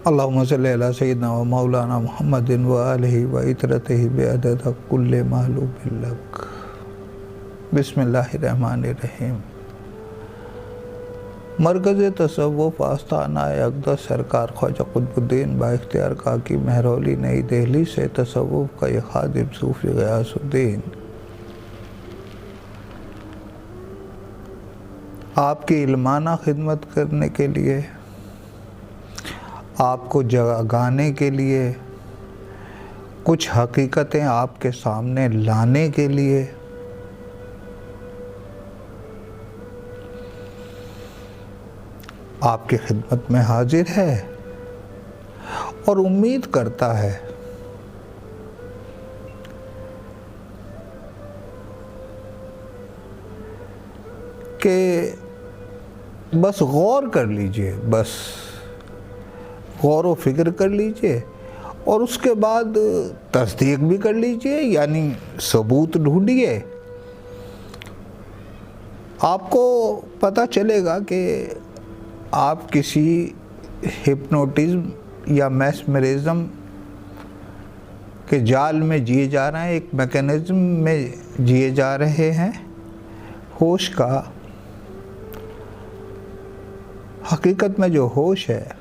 अल्लाहुम्मा सल्ली अला सय्यिदिना व मौलाना मुहम्मदिन व आलिहि व इतरतिहि बिअदद कुल्ले महलूबिन लक। बिस्मिल्लाहिर्रहमानिर्रहीम। मरकज़ तसव्वुफ़ आस्ताना अक़दस सरकार ख्वाजा क़ुतबुद्दीन बाइख्तियार काकी महरौली नई दिल्ली से तसव्वुफ़ का ये खादिम सूफ़ी ग़ियासुद्दीन आपकी इल्माना खिदमत करने के लिए, आपको जगाने के लिए, कुछ हकीकतें आपके सामने लाने के लिए आपकी खिदमत में हाजिर है और उम्मीद करता है कि बस गौर कर लीजिए, बस गौर व फिक्र कर लीजिए और उसके बाद तस्दीक भी कर लीजिए, यानी सबूत ढूंढिए। आपको पता चलेगा कि आप किसी हिप्नोटिज्म या मैस्मरिज्म के जाल में जिए जा रहे हैं, एक मैकेनिज्म में जिए जा रहे हैं। होश का, हकीकत में जो होश है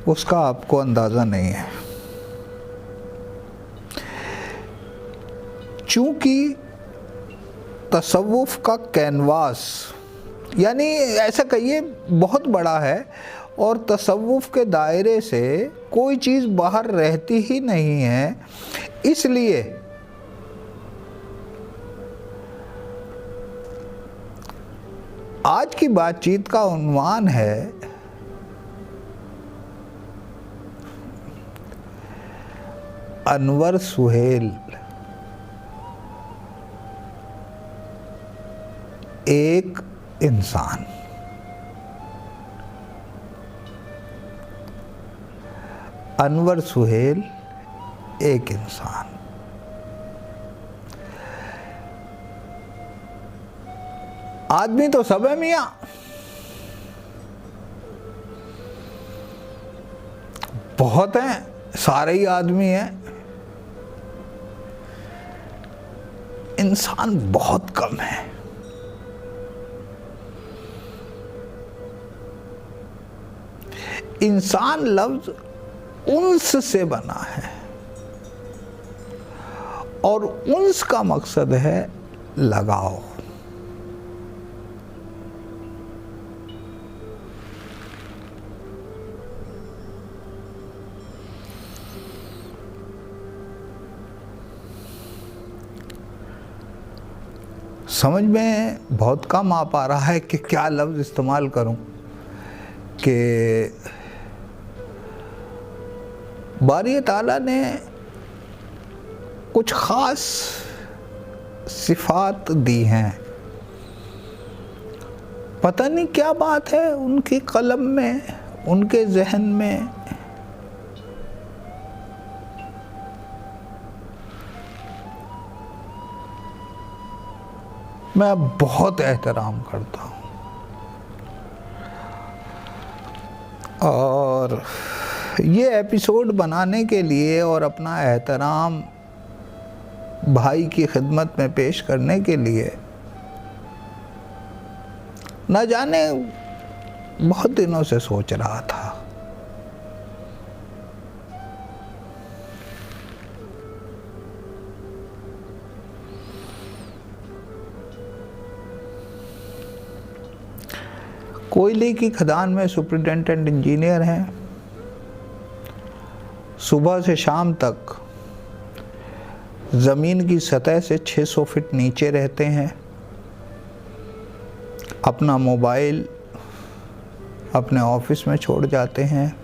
उसका आपको अंदाज़ा नहीं है। चूँकि तसव्वुफ़ का कैनवास, यानी ऐसा कहिए, बहुत बड़ा है और तसव्वुफ़ के दायरे से कोई चीज़ बाहर रहती ही नहीं है, इसलिए आज की बातचीत का उन्वान है अनवर सुहेल एक इंसान। अनवर सुहेल एक इंसान। आदमी तो सब है मियाँ, बहुत हैं, सारे ही आदमी हैं। इंसान बहुत कम है। इंसान लफ्ज उन्स से बना है और उन्स का मकसद है लगाव। समझ में बहुत कम आ पा रहा है कि क्या लफ्ज़ इस्तेमाल करूं कि बारी ताला ने कुछ ख़ास सिफ़ात दी हैं। पता नहीं क्या बात है उनकी कलम में, उनके जहन में। मैं बहुत एहतराम करता हूँ और ये एपिसोड बनाने के लिए और अपना एहतराम भाई की खिदमत में पेश करने के लिए न जाने बहुत दिनों से सोच रहा था। कोयले की खदान में सुपरिटेंडेंट इंजीनियर हैं। सुबह से शाम तक ज़मीन की सतह से 600 फीट नीचे रहते हैं। अपना मोबाइल अपने ऑफिस में छोड़ जाते हैं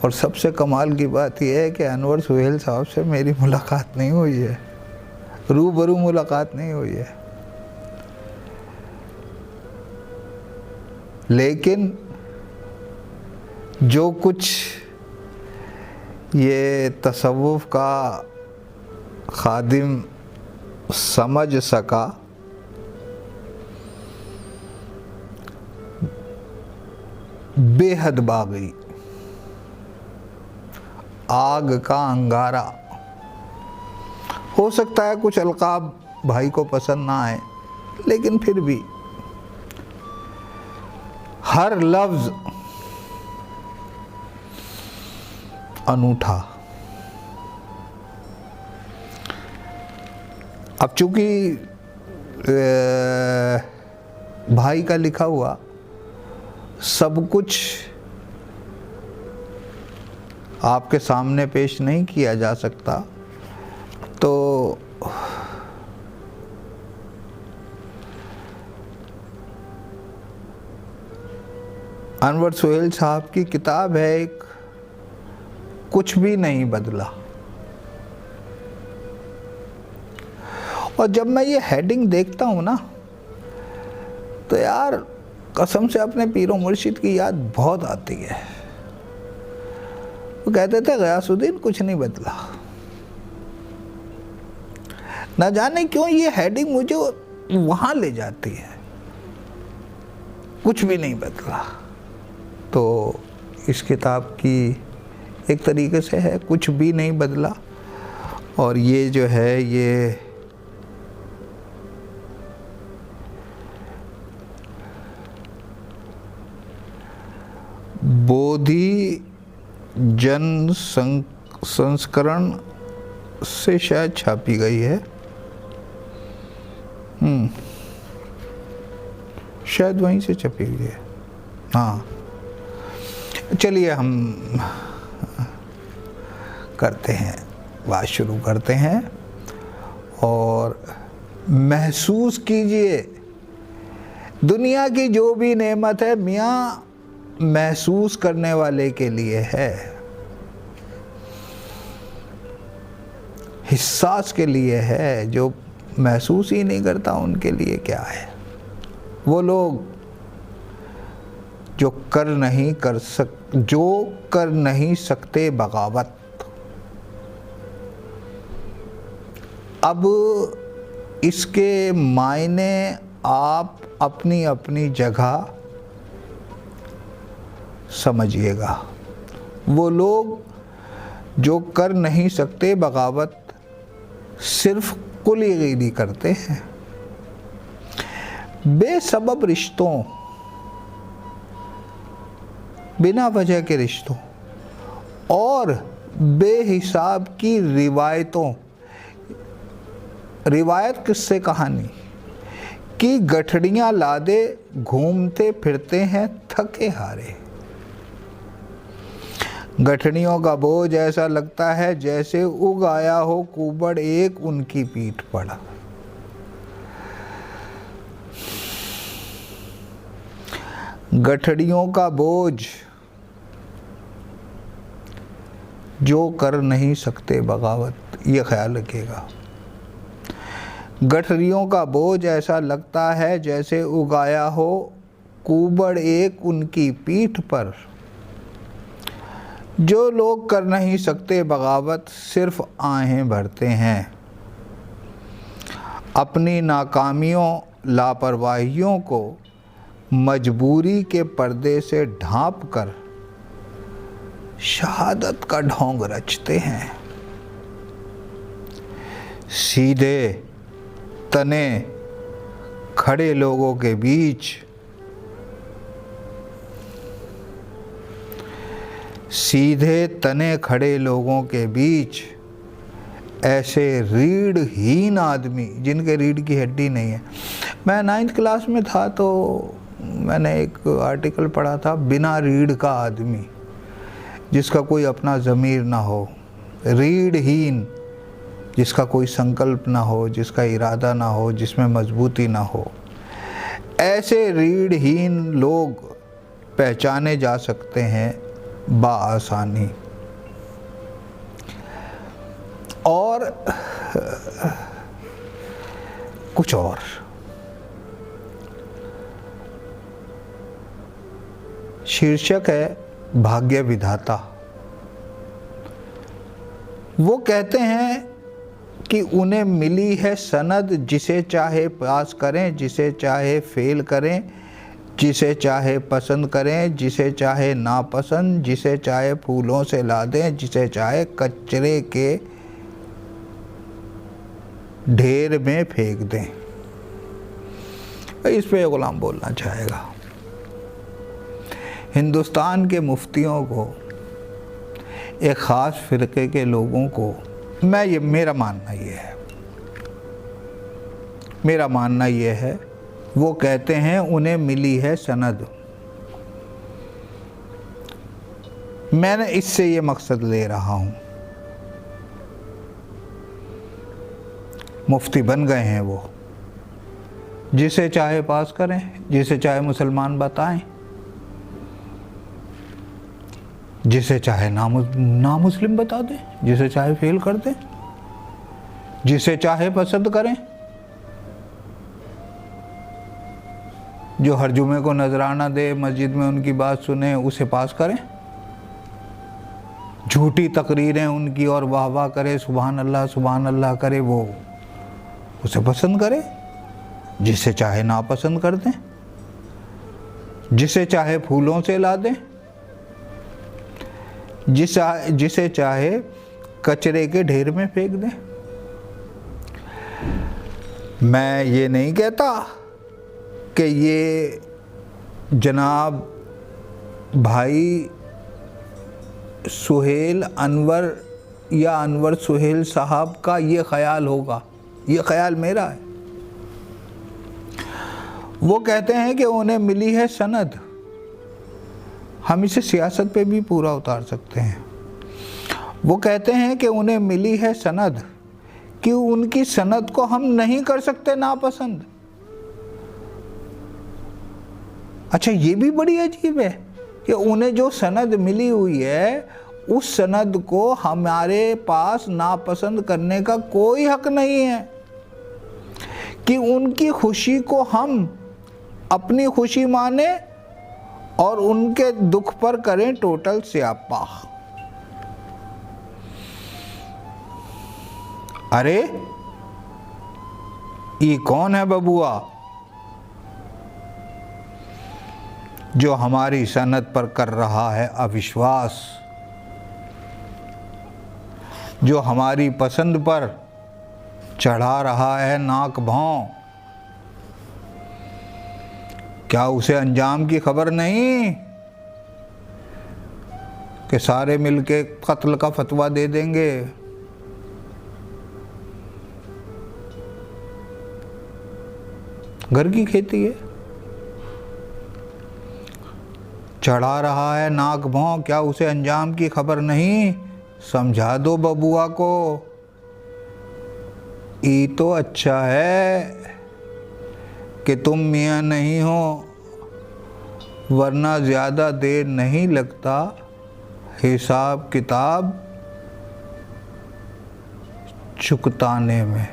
और सबसे कमाल की बात यह है कि अनवर सुहेल साहब से मेरी मुलाकात नहीं हुई है, रूबरू मुलाकात नहीं हुई है। लेकिन जो कुछ ये तसव्वुफ़ का खादिम समझ सका बेहद बागी, आग का अंगारा। हो सकता है कुछ अलकाब भाई को पसंद ना आए, लेकिन फिर भी हर लफ्ज अनूठा। अब चूंकि भाई का लिखा हुआ सब कुछ आपके सामने पेश नहीं किया जा सकता, तो अनवर सुहेल साहब की किताब है एक, कुछ भी नहीं बदला। और जब मैं ये हेडिंग देखता हूँ ना, तो यार कसम से अपने पीरो मुर्शिद की याद बहुत आती है। वो कहते थे गयासुद्दीन कुछ नहीं बदला। ना जाने क्यों ये हेडिंग मुझे वहां ले जाती है, कुछ भी नहीं बदला। तो इस किताब की एक तरीके से है कुछ भी नहीं बदला। और ये जो है ये बोधि जन संस्करण से शायद छापी गई है, शायद वहीं से छपी हुई है। हाँ, चलिए हम करते हैं, बात शुरू करते हैं। और महसूस कीजिए दुनिया की जो भी नेमत है मियाँ महसूस करने वाले के लिए है, हिस्सास के लिए है। जो महसूस ही नहीं करता उनके लिए क्या है। वो लोग जो कर नहीं सकते बगावत। अब इसके मायने आप अपनी अपनी जगह समझिएगा। वो लोग जो कर नहीं सकते बगावत सिर्फ कुलीगिरी करते हैं, बेसबब रिश्तों, बिना वजह के रिश्तों और बेहिसाब की रिवायतों, रिवायत किससे कहानी की गठड़ियाँ लादे घूमते फिरते हैं थके हारे। गठड़ियों का बोझ ऐसा लगता है जैसे उग आया हो कुबड़ एक उनकी पीठ पर। गठड़ियों का बोझ जो कर नहीं सकते बगावत, ये ख्याल रखिएगा। गठरियों का बोझ ऐसा लगता है जैसे उगाया हो कुबड़ एक उनकी पीठ पर। जो लोग कर नहीं सकते बगावत सिर्फ आहें भरते हैं, अपनी नाकामियों लापरवाहियों को मजबूरी के पर्दे से ढांप कर शहादत का ढोंग रचते हैं। सीधे तने खड़े लोगों के बीच, सीधे तने खड़े लोगों के बीच ऐसे रीढ़हीन आदमी जिनके रीढ़ की हड्डी नहीं है। मैं 9th क्लास में था तो मैंने एक आर्टिकल पढ़ा था, बिना रीढ़ का आदमी, जिसका कोई अपना ज़मीर ना हो, रीढ़हीन, जिसका कोई संकल्प ना हो, जिसका इरादा ना हो, जिसमें मजबूती ना हो। ऐसे रीढ़हीन लोग पहचाने जा सकते हैं बाआसानी। और कुछ और शीर्षक है भाग्य विधाता। वो कहते हैं कि उन्हें मिली है सनद, जिसे चाहे पास करें जिसे चाहे फेल करें, जिसे चाहे पसंद करें, जिसे चाहे नापसंद, जिसे चाहे फूलों से ला दें, जिसे चाहे कचरे के ढेर में फेंक दें। इस पे गुलाम बोलना चाहेगा, हिंदुस्तान के मुफ्तियों को, एक ख़ास फ़िरक़े के लोगों को, मेरा मानना ये है, वो कहते हैं उन्हें मिली है सनद। मैंने इससे ये मकसद ले रहा हूँ, मुफ्ती बन गए हैं वो, जिसे चाहे पास करें, जिसे चाहे मुसलमान बताएं, जिसे चाहे नामुस्लिम बता दें, जिसे चाहे फेल कर दें, जिसे चाहे पसंद करें। जो हर जुमे को नजराना दे, मस्जिद में उनकी बात सुने, उसे पास करें। झूठी तकरीरें उनकी और वाह वाह करे, सुभान अल्लाह करे, वो उसे पसंद करे। जिसे चाहे नापसंद कर दें, जिसे चाहे फूलों से ला दें, जिसे चाहे कचरे के ढेर में फेंक दें। मैं ये नहीं कहता कि ये जनाब भाई सुहेल अनवर या अनवर सुहेल साहब का ये ख्याल होगा, ये ख्याल मेरा है। वो कहते हैं कि उन्हें मिली है सनद। हम इसे सियासत पे भी पूरा उतार सकते हैं। वो कहते हैं कि उन्हें मिली है सनद, कि उनकी सनद को हम नहीं कर सकते नापसंद। अच्छा, ये भी बड़ी अजीब है कि उन्हें जो सनद मिली हुई है, उस सनद को हमारे पास नापसंद करने का कोई हक नहीं है, कि उनकी खुशी को हम अपनी खुशी माने और उनके दुख पर करें टोटल स्यापा। अरे ये कौन है बबुआ जो हमारी सनद पर कर रहा है अविश्वास, जो हमारी पसंद पर चढ़ा रहा है नाक भौं? क्या उसे अंजाम की खबर नहीं कि सारे मिलके कत्ल का फतवा दे देंगे? घर की खेती है, चढ़ा रहा है नाक भौं, क्या उसे अंजाम की खबर नहीं? समझा दो बबुआ को। ये तो अच्छा है कि तुम मियाँ नहीं हो, वरना ज़्यादा देर नहीं लगता हिसाब किताब चुकताने में।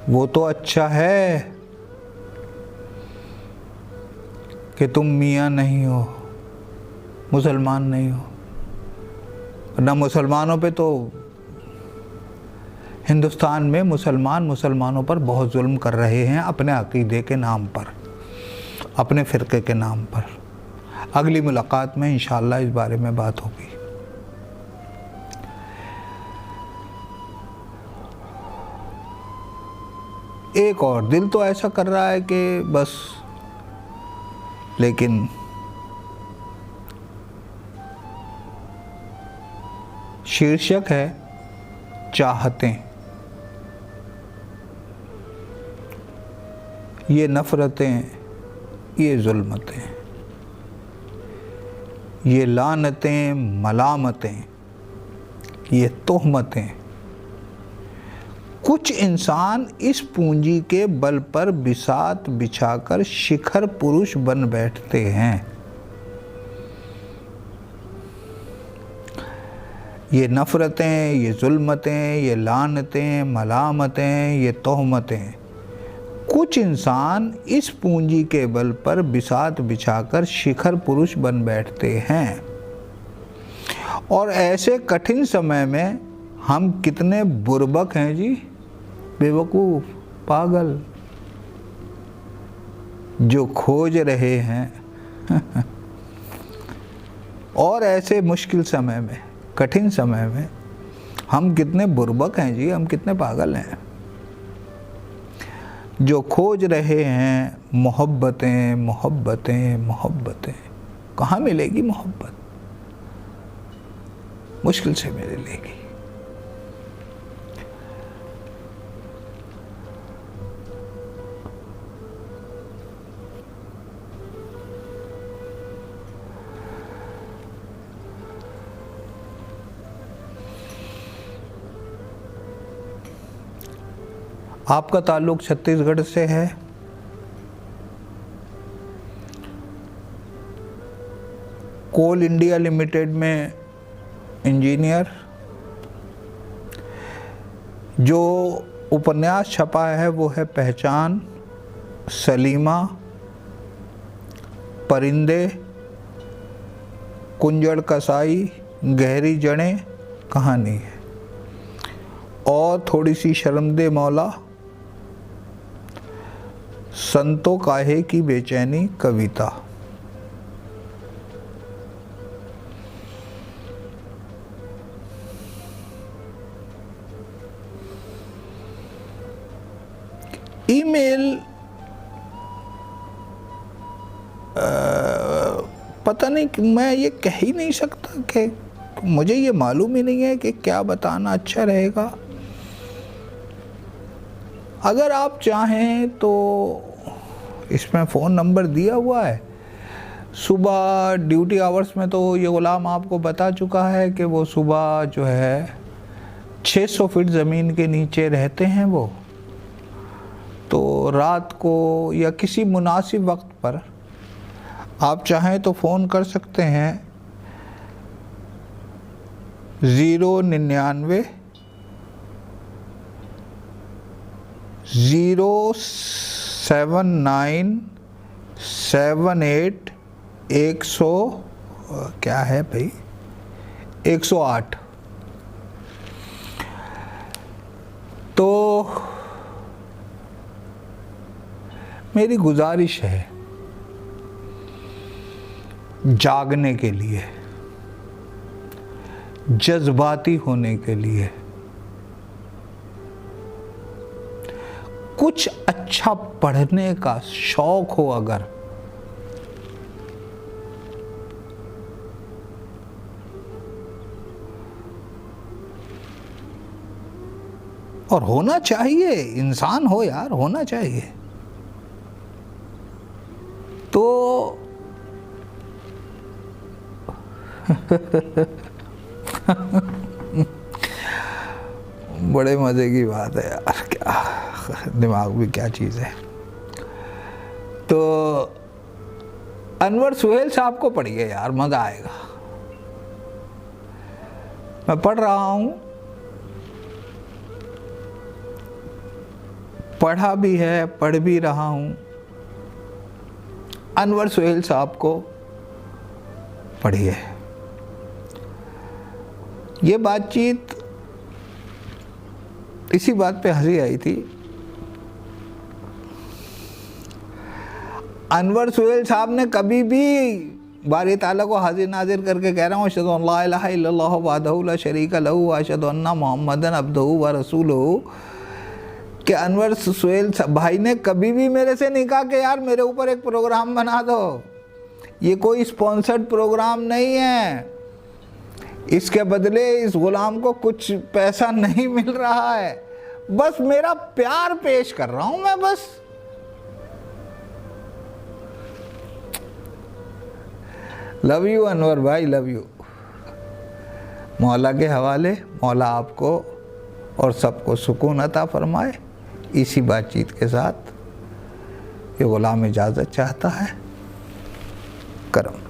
वो तो अच्छा है कि तुम मियाँ नहीं हो, मुसलमान नहीं हो, ना मुसलमानों पे तो हिंदुस्तान में मुसलमानों पर बहुत जुल्म कर रहे हैं अपने अकीदे के नाम पर, अपने फ़िरक़े के नाम पर। अगली मुलाकात में इंशाअल्लाह इस बारे में बात होगी। एक और दिल तो ऐसा कर रहा है कि बस, लेकिन शीर्षक है चाहतें। ये नफ़रतें, ये जुल्मतें, ये लानतें, मलामतें, ये तोहमतें, कुछ इंसान इस पूंजी के बल पर बिसात बिछाकर शिखर पुरुष बन बैठते हैं। ये नफ़रतें, ये जुल्मतें, ये लानतें, मलामतें, ये तोहमतें, कुछ इंसान इस पूंजी के बल पर बिसात बिछाकर शिखर पुरुष बन बैठते हैं। और ऐसे कठिन समय में हम कितने बुर्बक हैं जी, बेवकूफ़, पागल। जो खोज रहे हैं और ऐसे मुश्किल समय में, कठिन समय में हम कितने बुर्बक हैं जी, हम कितने पागल हैं। जो खोज रहे हैं मोहब्बतें मोहब्बतें मोहब्बतें, कहाँ मिलेगी मोहब्बत? मुश्किल से मिलेगी। आपका ताल्लुक छत्तीसगढ़ से है। कोल इंडिया लिमिटेड में इंजीनियर। जो उपन्यास छपा है वो है पहचान, सलीमा, परिंदे, कुंजड़ कसाई, गहरी जड़ें कहानी है, और थोड़ी सी शर्म दे मौला, संतो काहे की बेचैनी कविता। ईमेल पता नहीं, मैं ये कह ही नहीं सकता कि मुझे ये मालूम ही नहीं है कि क्या बताना अच्छा रहेगा। अगर आप चाहें तो इसमें फ़ोन नंबर दिया हुआ है। सुबह ड्यूटी आवर्स में तो ये गुलाम आपको बता चुका है कि वो सुबह जो है 600 फीट ज़मीन के नीचे रहते हैं वो। तो रात को या किसी मुनासिब वक्त पर आप चाहें तो फ़ोन कर सकते हैं 099 07978 100 क्या है भाई 108। तो मेरी गुजारिश है जागने के लिए, जज्बाती होने के लिए, कुछ अच्छा पढ़ने का शौक हो अगर, और होना चाहिए, इंसान हो यार, होना चाहिए, तो बड़े मज़े की बात है यार, क्या दिमाग भी क्या चीज़ है। तो अनवर सुहेल साहब को पढ़िए यार, मज़ा आएगा। मैं पढ़ रहा हूँ, पढ़ा भी है, पढ़ भी रहा हूँ। अनवर सुहेल साहब को पढ़िए। ये बातचीत, इसी बात पे हंसी आई थी। अनवर सुहेल साहब ने कभी भी बारी ताला को हाजिर नाजिर करके कह रहा हूँ अशहदु अल्ला इलाहा इल्लल्लाहु वहदहु ला शरीका लहू व अशहदु अन्ना मुहम्मदन अब्दुहु व रसूलुहु, कि अनवर सुहेल भाई ने कभी भी मेरे से नहीं कहा कि यार मेरे ऊपर एक प्रोग्राम बना दो। ये कोई स्पॉन्सर्ड प्रोग्राम नहीं है, इसके बदले इस गुलाम को कुछ पैसा नहीं मिल रहा है, बस मेरा प्यार पेश कर रहा हूं मैं। बस लव यू अनवर भाई, लव यू। मौला के हवाले, मौला आपको और सबको सुकून अता फरमाए। इसी बातचीत के साथ ये गुलाम इजाज़त चाहता है। करम।